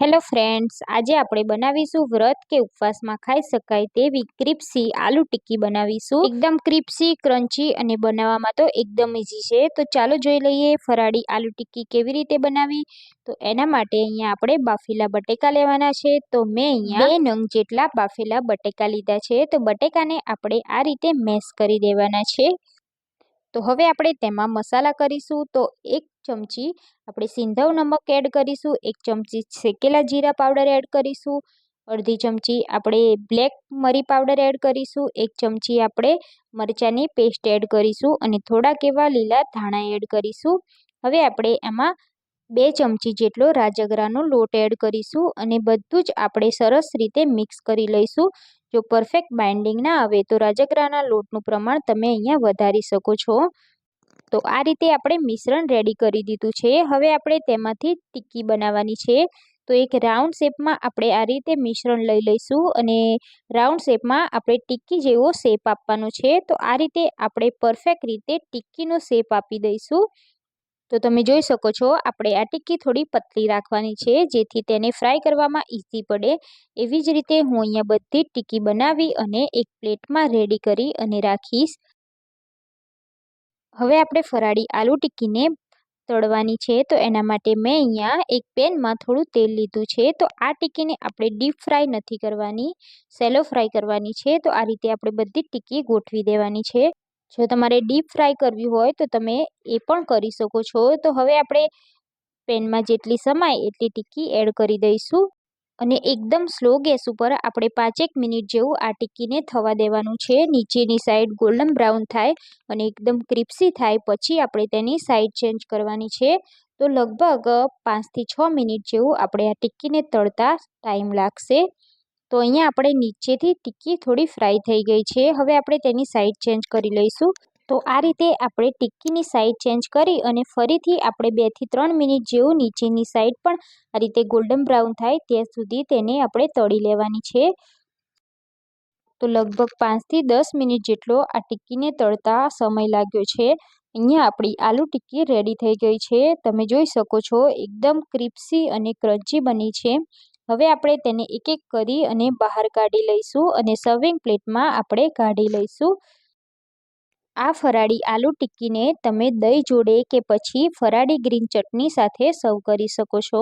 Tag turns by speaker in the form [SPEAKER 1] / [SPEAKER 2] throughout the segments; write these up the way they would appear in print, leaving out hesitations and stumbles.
[SPEAKER 1] Hello friends, આજે આપણે બનાવીશું વ્રત કે ઉપવાસમાં ખાઈ શકાય તેવી ક્રિસ્પી આલુ ટિક્કી બનાવીશું। એકદમ ક્રિસ્પી, ક્રન્ચી અને બનાવવામાં તો એકદમ ઈઝી છે। તો ચાલો જોઈ લઈએ ફરાળી આલુ ટિક્કી કેવી રીતે બનાવી। તો એના માટે અહીંયા આપણે બાફેલા બટેકા લેવાના છે। તો મેં અહીંયા 2 નંગ જેટલા બાફેલા બટેકા લીધા છે। તો બટેકાને આપણે આ રીતે મેશ કરી દેવાના છે। તો હવે આપણે તેમાં મસાલા કરીશું। તો 1 ચમચી આપણે સિંધવ નમક એડ કરીશું, 1 ચમચી શેકેલા જીરા પાવડર એડ કરીશું, અડધી ચમચી આપણે બ્લેક મરી પાવડર એડ કરીશું, 1 ચમચી આપણે મરચાંની પેસ્ટ એડ કરીશું અને થોડાક એવા લીલા ધાણા એડ કરીશું। હવે આપણે એમાં 2 ચમચી જેટલો રાજગરાનો લોટ એડ કરીશું અને બધું જ આપણે સરસ રીતે મિક્સ કરી લઈશું। જો પરફેક્ટ બાઇન્ડિંગ ના આવે તો રાજગરાના લોટનું પ્રમાણ તમે અહીંયા વધારી શકો છો। તો આ રીતે આપણે મિશ્રણ રેડી કરી દીધું છે। હવે આપણે તેમાંથી ટિક્કી બનાવવાની છે। તો એક રાઉન્ડ શેપમાં આપણે આ રીતે મિશ્રણ લઈ લઈશું અને રાઉન્ડ શેપમાં આપણે ટિક્કી જેવો શેપ આપવાનો છે। તો આ રીતે આપણે પરફેક્ટ રીતે ટિક્કીનો શેપ આપી દઈશું। તો તમે જોઈ શકો છો આપણે આ ટિક્કી થોડી પતલી રાખવાની છે જેથી તેને ફ્રાય કરવામાં ઈઝી પડે। એવી જ રીતે હું અહીંયા બધી જ ટિક્કી બનાવી અને એક પ્લેટમાં રેડી કરી અને રાખીશ। હવે આપણે ફરાળી આલુ ટિક્કીને તળવાની છે। તો એના માટે મેં અહીંયા એક પેનમાં થોડું તેલ લીધું છે। તો આ ટિક્કીને આપણે ડીપ ફ્રાય નથી કરવાની, સેલો ફ્રાય કરવાની છે। તો આ રીતે આપણે બધી જ ટિક્કી ગોઠવી દેવાની છે। જો તમારે ડીપ ફ્રાય કરવી હોય તો તમે એ પણ કરી શકો છો। તો હવે આપણે પેનમાં જેટલી સમાય એટલી ટિક્કી એડ કરી દઈશું અને એકદમ સ્લો ગેસ ઉપર આપણે 5 મિનિટ જેવું આ ટિક્કીને થવા દેવાનું છે। નીચેની સાઈડ ગોલ્ડન બ્રાઉન થાય અને એકદમ ક્રિસ્પી થાય પછી આપણે તેની સાઈડ ચેન્જ કરવાની છે। તો લગભગ 5 થી 6 મિનિટ જેવું આપણે આ ટિક્કીને તળતા ટાઈમ લાગશે। તો અહીંયા આપણે નીચેથી ટિક્કી થોડી ફ્રાય થઈ ગઈ છે। હવે આપણે તેની સાઈડ ચેન્જ કરી લઈશું। તો આ રીતે આપણે ટિક્કીની સાઈડ ચેન્જ કરી અને ફરીથી આપણે 2 થી 3 મિનિટ જેવું નીચેની સાઈડ પણ આ રીતે ગોલ્ડન બ્રાઉન થાય ત્યાં સુધી તેને આપણે તળી લેવાની છે। તો લગભગ 5 થી 10 મિનિટ જેટલો આ ટિક્કીને તળતા સમય લાગ્યો છે। અહીંયા આપણી આલુ ટિક્કી રેડી થઈ ગઈ છે। તમે જોઈ શકો છો એકદમ ક્રિસ્પી અને ક્રન્ચી બની છે। હવે આપણે તેને એક એક કરી અને બહાર કાઢી લઈશું અને સર્વિંગ પ્લેટમાં આપણે કાઢી લઈશું। આ ફરાળી આલુ ટિક્કીને તમે દહીં જોડે કે પછી ફરાળી ગ્રીન ચટણી સાથે સર્વ કરી શકો છો।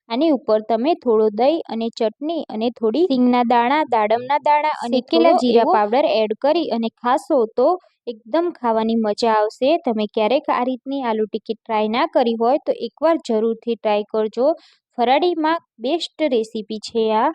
[SPEAKER 1] આની ઉપર તમે થોડો દહીં અને ચટણી અને થોડી સિંગના દાણા, દાડમના દાણા અને શેકેલા જીરા પાવડર એડ કરી અને ખાશો તો એકદમ ખાવાની મજા આવશે। તમે ક્યારેક આ રીતની આલુ ટિક્કી ટ્રાય ના કરી હોય તો એકવાર જરૂરથી ટ્રાય કરજો। ફરાળીમાં બેસ્ટ રેસીપી છે આ।